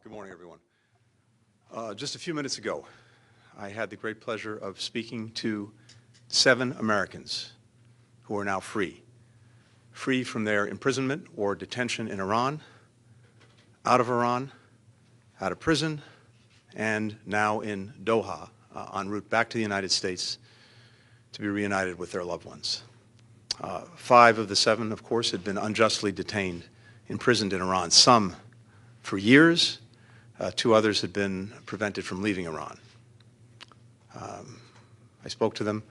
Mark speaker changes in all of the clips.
Speaker 1: Good morning, everyone. Just a few minutes ago, I had the great pleasure of speaking to 7 Americans who are now free from their imprisonment or detention in Iran, out of prison, and now in Doha, en route back to the United States to be reunited with their loved ones. 5 of the 7, of course, had been unjustly detained, imprisoned in Iran, some for years. 2 others had been prevented from leaving Iran. I spoke to them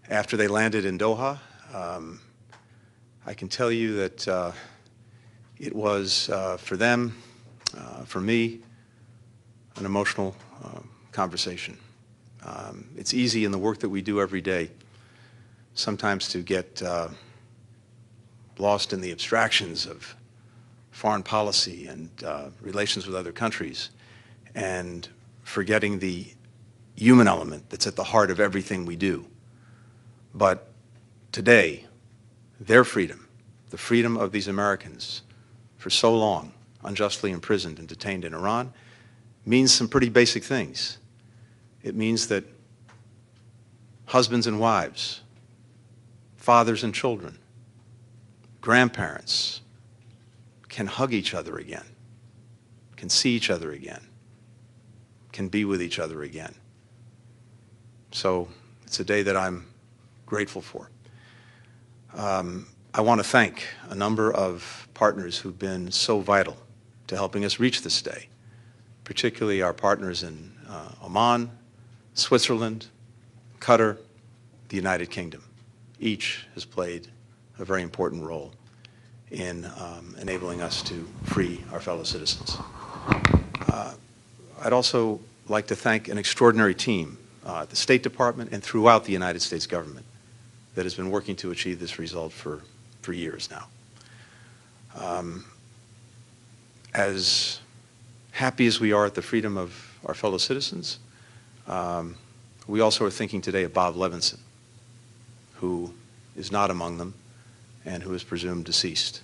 Speaker 1: after they landed in Doha. I can tell you that it was, for them, for me, an emotional conversation. It's easy in the work that we do every day sometimes to get lost in the abstractions of foreign policy and relations with other countries, and forgetting the human element that's at the heart of everything we do. But today, their freedom, the freedom of these Americans for so long unjustly imprisoned and detained in Iran, means some pretty basic things. It means that husbands and wives, fathers and children, grandparents can hug each other again, can see each other again, can be with each other again. So it's a day that I'm grateful for. I want to thank a number of partners who've been so vital to helping us reach this day, particularly our partners in Oman, Switzerland, Qatar, the United Kingdom. Each has played a very important role in enabling us to free our fellow citizens. I'd also like to thank an extraordinary team at the State Department and throughout the United States government that has been working to achieve this result for years now. As happy as we are at the freedom of our fellow citizens, we also are thinking today of Bob Levinson, who is not among them and who is presumed deceased.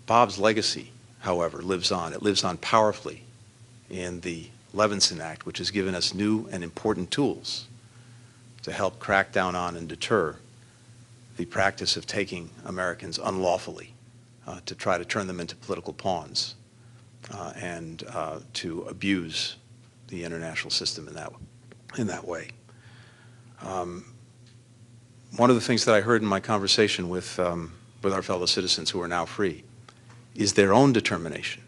Speaker 1: Bob's legacy, however, lives on. It lives on powerfully in the Levinson Act, which has given us new and important tools to help crack down on and deter the practice of taking Americans unlawfully to try to turn them into political pawns and to abuse the international system in that way. One of the things that I heard in my conversation with our fellow citizens who are now free is their own determination,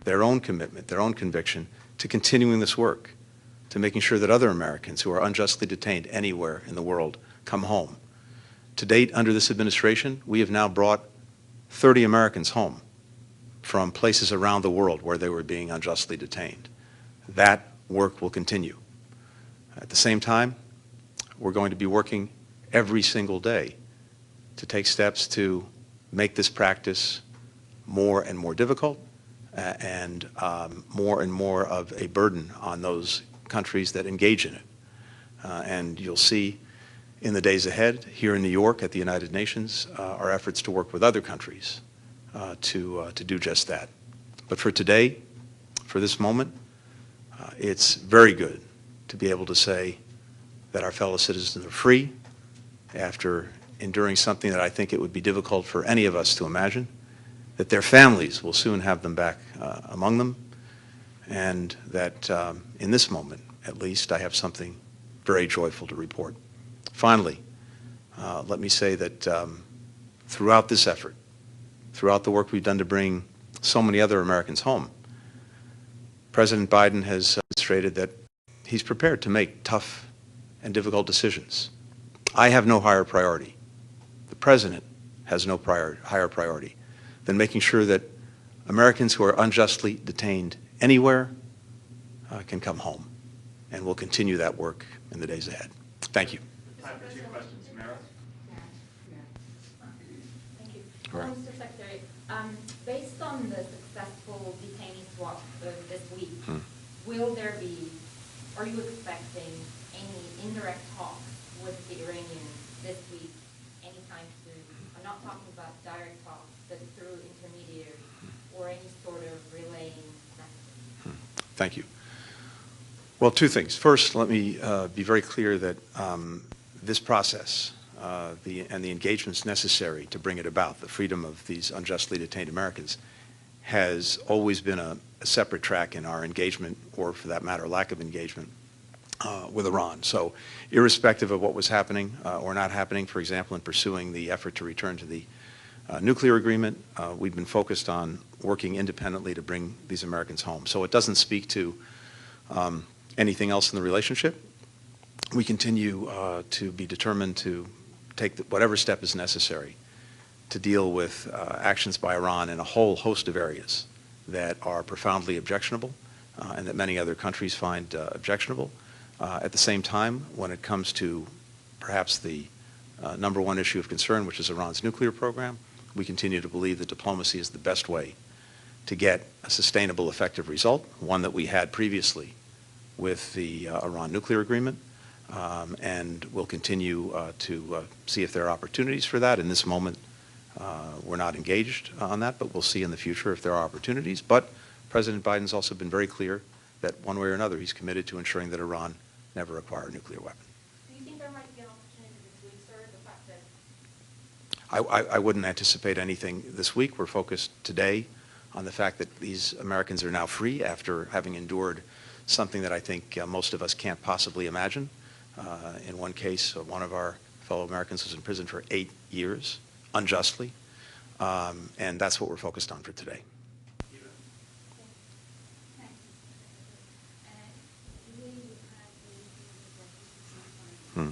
Speaker 1: their own commitment, their own conviction to continuing this work, to making sure that other Americans who are unjustly detained anywhere in the world come home. To date, under this administration, we have now brought 30 Americans home from places around the world where they were being unjustly detained. That work will continue. At the same time, we're going to be working every single day to take steps to make this practice more and more difficult and more of a burden on those countries that engage in it. And you'll see in the days ahead here in New York at the United Nations our efforts to work with other countries to do just that. But for today, for this moment, it's very good to be able to say that our fellow citizens are free after enduring something that I think it would be difficult for any of us to imagine, that their families will soon have them back among them, and that in this moment, at least, I have something very joyful to report. Finally, let me say that throughout this effort, throughout the work we've done to bring so many other Americans home, President Biden has demonstrated that he's prepared to make tough and difficult decisions. I have no higher priority. The President has no higher priority than making sure that Americans who are unjustly detained anywhere can come home. And we'll continue that work in the days ahead. Thank you.
Speaker 2: Time for 2 questions. Mara?
Speaker 3: Thank you.
Speaker 1: All right.
Speaker 3: Mr. Secretary, based on the successful detainee swap this week, will there be, are you expecting any indirect talks with the Iranians this week, anytime soon? I'm not talking about direct talks, but through intermediaries or any sort of relaying
Speaker 1: Thank you. Well, two things. First, let me be very clear that this process and the engagements necessary to bring it about, the freedom of these unjustly detained Americans, has always been a separate track in our engagement, or for that matter, lack of engagement, with Iran. So irrespective of what was happening or not happening, for example, in pursuing the effort to return to the nuclear agreement, we've been focused on working independently to bring these Americans home. So it doesn't speak to anything else in the relationship. We continue to be determined to take whatever step is necessary to deal with actions by Iran in a whole host of areas that are profoundly objectionable and that many other countries find objectionable. At the same time, when it comes to perhaps the number one issue of concern, which is Iran's nuclear program, we continue to believe that diplomacy is the best way to get a sustainable, effective result, one that we had previously with the Iran nuclear agreement, and we'll continue to see if there are opportunities for that. In this moment, we're not engaged on that, but we'll see in the future if there are opportunities. But President Biden's also been very clear that one way or another he's committed to ensuring that Iran never acquire a nuclear weapon.
Speaker 3: Do you think there might be an opportunity this week, sir, the fact that...
Speaker 1: I wouldn't anticipate anything this week. We're focused today on the fact that these Americans are now free after having endured something that I think most of us can't possibly imagine. In one case, one of our fellow Americans was in prison for 8 years, unjustly, and that's what we're focused on for today. Hmm.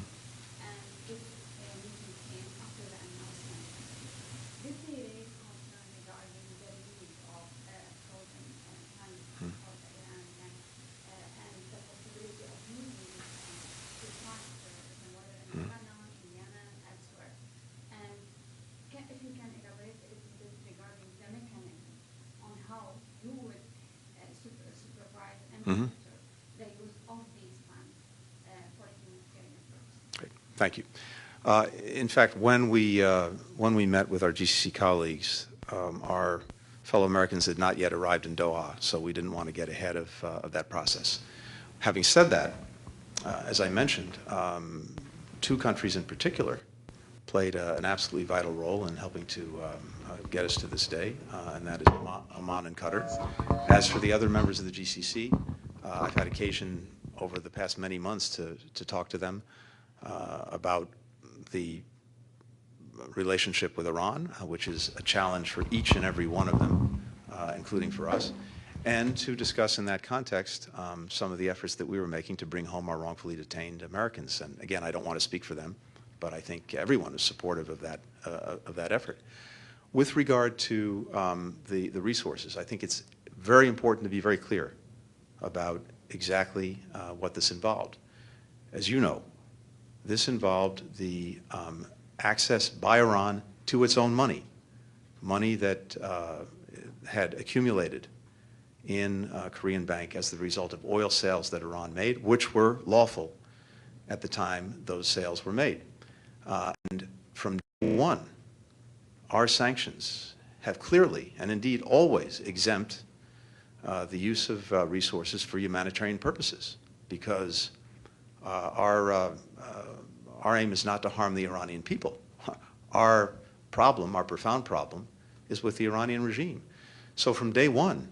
Speaker 1: Mm-hmm. Great. Thank you. In fact, when we met with our GCC colleagues, our fellow Americans had not yet arrived in Doha, so we didn't want to get ahead of that process. Having said that, as I mentioned, two countries in particular played an absolutely vital role in helping to get us to this day, and that is Oman and Qatar. As for the other members of the GCC, I've had occasion over the past many months to talk to them about the relationship with Iran, which is a challenge for each and every one of them, including for us, and to discuss in that context some of the efforts that we were making to bring home our wrongfully detained Americans. And again, I don't want to speak for them, but I think everyone is supportive of that effort. With regard to the resources, I think it's very important to be very clear about exactly what this involved. As you know, this involved the access by Iran to its own money that had accumulated in a Korean bank as the result of oil sales that Iran made, which were lawful at the time those sales were made. And from day one, our sanctions have clearly and indeed always exempt the use of resources for humanitarian purposes, because our aim is not to harm the Iranian people. Our problem, our profound problem, is with the Iranian regime. So from day one,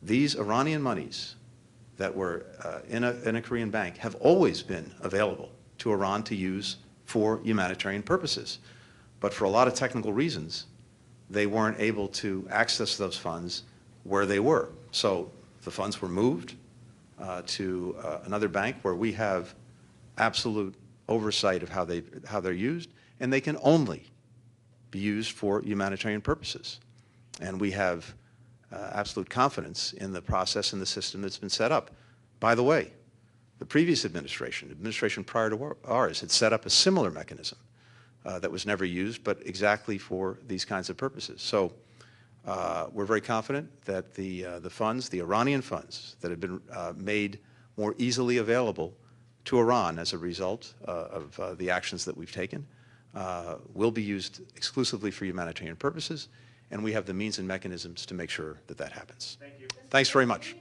Speaker 1: these Iranian monies that were in a Korean bank have always been available to Iran to use for humanitarian purposes. But for a lot of technical reasons, they weren't able to access those funds where they were. So the funds were moved to another bank where we have absolute oversight of how they're used, and they can only be used for humanitarian purposes. And we have absolute confidence in the process and the system that's been set up. By the way, the previous administration prior to ours, had set up a similar mechanism that was never used, but exactly for these kinds of purposes. So we're very confident that the funds, the Iranian funds that have been made more easily available to Iran as a result of the actions that we've taken will be used exclusively for humanitarian purposes, and we have the means and mechanisms to make sure that that happens.
Speaker 2: Thank you.
Speaker 1: Thanks very much.